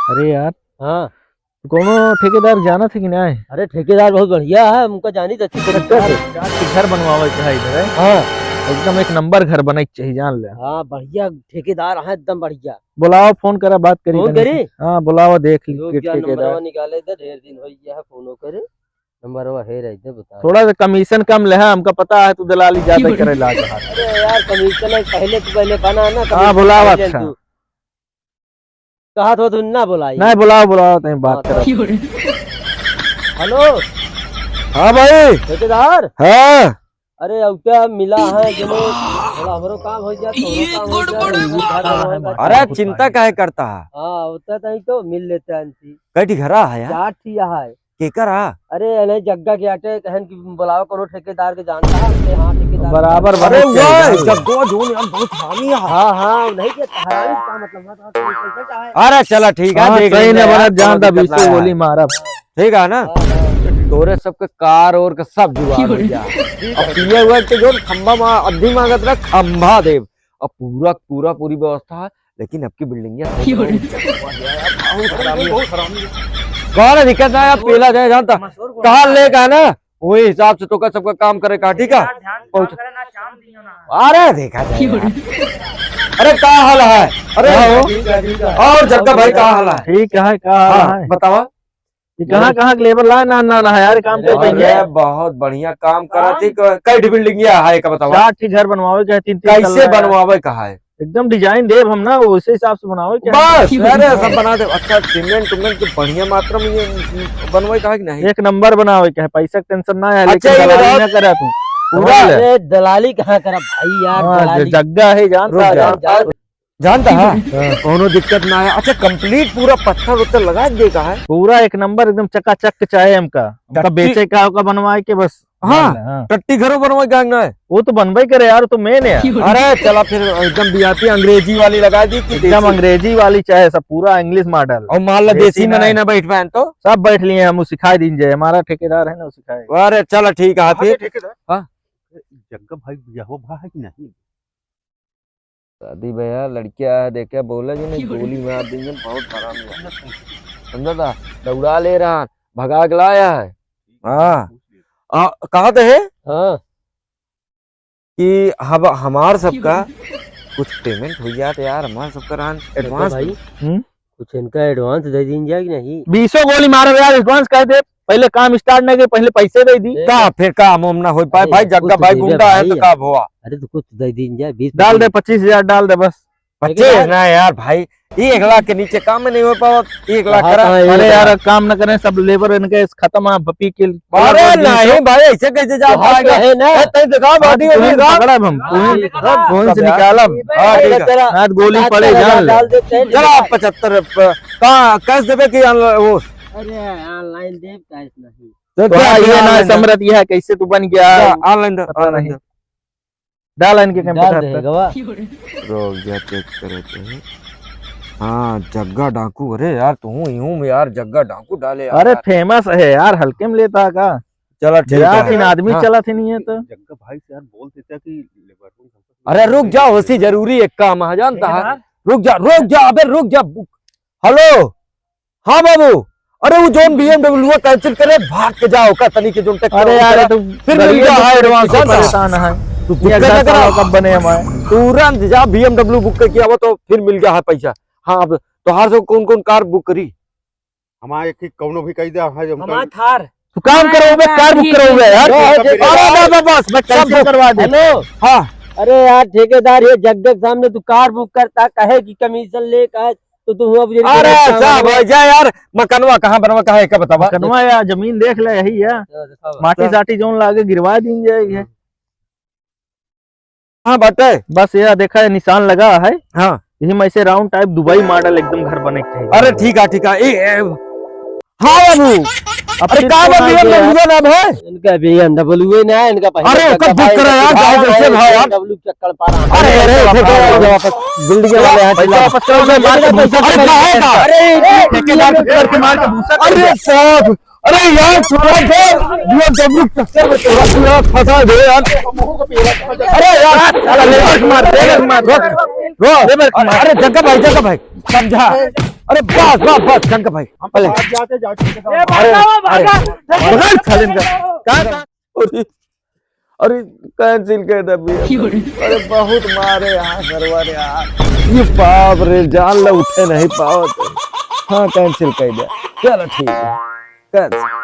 अरे यार, हाँ। कोनो ठेकेदार जाना थे कि नहीं? अरे ठेकेदार बहुत बढ़िया है, हमको जानी तो अच्छी तरीके से। घर बनवावे के है इधर है। हाँ एकदम एक नंबर घर बने चाहिए, जान ले। हाँ बढ़िया ठेकेदार है, एकदम बढ़िया। बुलाओ, फोन करा, बात करी। फोन करी? हाँ बुलाओ, देख ली लोग के क्या ठेकेदार। नंबरवा निकाले थे, ढेर दिन हो गया है, फोनो करे। नंबरवा है रहते बता। थोड़ा सा कमीशन कम ले, हमका पता है तू दलाली ज्यादा करे लाग। अरे यार कमीशन पहले बना ना। हाँ बुलाओ। अच्छा कहा तो ना बुलाई। नहीं, बुलाओ तहीं बात करो। हेलो। हाँ भाई। ठेकेदार। हाँ अरे अब क्या मिला है जो हमारो काम हो जाए। अरे चिंता काहे करता है? हाँ होता तो मिल लेते हैं। कई घरा है यार? चार ठिया है। केकर आ? अरे नहीं जग्गा के आटे कहन की बुलाओ कोनो ठेकेदार के जानता है हमसे। हाँ ठेकेदार बराबर। अरे वाह जग्गो जोन यार बहुत हामी है। हाँ हाँ नहीं के हरामी का मतलब है तो पैसा चाहे। अरे चला ठीक है, देख सही लेंगे ने बना यार, जानता कोई दिक्कत 20 ना है। गोली मारा। ठीक है ना? तोरे सबके कार और का सब जुगाड़ हो गया। अब पिए हुए के जो खंबा अवधि मांगत रहा, खंबा देव। अब पूरी व्यवस्था है, लेकिन अब की बिल्डिंग कौन दिक्कत ना है, पेला जाए जानता कहा लेगा ना वही हिसाब से तो का सबका काम करे का। ठीक है अरे देखा जाए। अरे क्या हाल है? अरे और जग्गा भाई क्या हाल है? ठीक है, कहा बतावा कहाँ लेबर ला ना यार, काम तो अरे बहुत बढ़िया काम करा थी। कई बिल्डिंग है का बतावा? 4 ठीक घर बनवावे के 3 कैसे बनवावे कहा है? एकदम डिजाइन देव हम ना, उसी हिसाब से बनावे के बस अरे सब बना दे। अच्छा सीमेंट की बढ़िया मात्रा में ये बनवाए कहा कि नहीं? एक नंबर बनावे के है, पैसा का टेंशन ना है। अच्छा, लेकिन ये दलाली बताओ। ना करा तू पूरा। अरे दलाली कहाँ करा भाई यार। दलाली जग्गा है, जानता जानता है कोनो दिक्कत ना है। अच्छा कंप्लीट पूरा पत्थर उत्तर लगा देगा है? पूरा एक नंबर एकदम चकाचक चाहे हमका बेचे का होगा बनवाए के बस। हाँ टट्टी घरों बनवाए का ना है? वो तो बनवाई करे यार, तो मेन है। अरे चला फिर एकदम बियाती अंग्रेजी वाली लगा दी कि एकदम अंग्रेजी वाली चाहे, सब पूरा इंग्लिश मॉडल। और मान लो देसी में नहीं ना बैठ पाए तो सब बैठ लिए हम, सिखाई दीजिए। हमारा ठेकेदार है ना, वो सिखाए। अरे चलो ठीक है फिर। जग्गा भाई बियाहो भा है कि नहीं? शादी भैया लड़कियां है देखे बोले जो नहीं गोली मार देंगे, बहुत हराम है समझा था। दौड़ा ले रहा भगा के लाया है। हाँ कहा तो है हाँ कि हमार सबका कुछ पेमेंट हो जाए तो यार, हमारा सबका एडवांस भाई कुछ इनका एडवांस दे दीजिए कि नहीं? 20 गोली मारो यार, एडवांस कर दे। पहले काम स्टार्ट नहीं के पहले पैसे दे दी। का फिर काम हम ना हो पाए भाई। जग्गा भाई गुंडा है तो का हुआ? अरे तो कुछ दे दीजिए। 20 डाल दे, 25,000 डाल दे बस। 25 ना यार भाई, 1 लाख के नीचे काम में नहीं हो पाओ। 1 लाख करा। अरे यार अब काम न करें, सब लेबर इनके खत्म है पपी के। अरे नहीं भाई ऐसे कैसे जा पाएगा? है ना दिखा बॉडी हम फोन से निकाला हाथ गोली पड़े, जान ले। डाल देते हैं। चलो 75 कहाँ कैश देवे की वो? अरे ऑनलाइन देव कैश नहीं। तो ये ना समरत यह कैसे तू बन गया? ऑनलाइन ऑनलाइन डाल इनके डाल कंप्यूटर देगा। रोक जा चेक करते हैं। हाँ जग्गा डाकू। अरे यार तू यूं यार जग्गा डाकू डाले यार। अरे फेमस है यार, हल्के में लेता का। चलो ठीक है। आदमी चला थी नहीं है तो जग्गा भाई से यार बोल देता कि लेबर रूम। अरे रुक जा, उसी जरूरी एक काम है जानता है। रुक जा अबे रुक जा। हेलो हाँ बाबू। अरे वो जोन BMW कैंसिल करे, भाग के जाओ का तनी के जोन। अरे यार तू फिर मिल गया है एडवांस। परेशान है तू कब बने हमारे। तुरंत जा BMW बुक किया वो तो फिर मिल गया है पैसा। हाँ अब तो हर से कौन कौन कार बुक करी? हमारे एक कौनो भी कह दिया है हमारा थार तू काम करोगे, कार बुक करोगे यार। बस मैं कैंसिल करवा दे। हेलो। हाँ अरे यार ठेकेदार ये जग्गे के सामने तू कार बुक करता कहे कि कमीशन ले का तो तू अब अरे साहब जा यार। मकनवा कहाँ बनवा कहा है का बतावा? कनवा या जमीन देख ले, यही है। माटी साटी जोन लागे गिरवा दी जाएगी। हाँ बटे बस यह देखा है निशान लगा है। हाँ यही में से राउंड टाइप दुबई मॉडल एकदम घर बने के चाहिए। अरे ठीक है। हाँ बाबू। अरे का BMW नाम है इनका BMW ना है इनका पहले। अरे उसका बुक करा यार, जाओ जैसे भाई यार। BMW चक्कर पा रहा। अरे वापस बिल्डिंग वाले हैं। वापस करो, मैं मार के भूसा अरे कहाँ का? अरे ठेकेदार को करके मार के भूसा। अरे साहब अरे यार छोड़ दो। BMW चक्कर में तेरा फंसा दे यार। अरे यार लेबर मार रोक। अरे जग्गा भाई समझा। अरे बस बस बस शंकर भाई पहले जाते जाते बगल साले का कहाँ अरे कैंसिल कर दे भैया। अरे बहुत मारे यहाँ सरवर यार, ये बाप रे जान लो उठे नहीं पाओ तो। हाँ कैंसिल कर दिया, चलो ठीक है कैंसिल।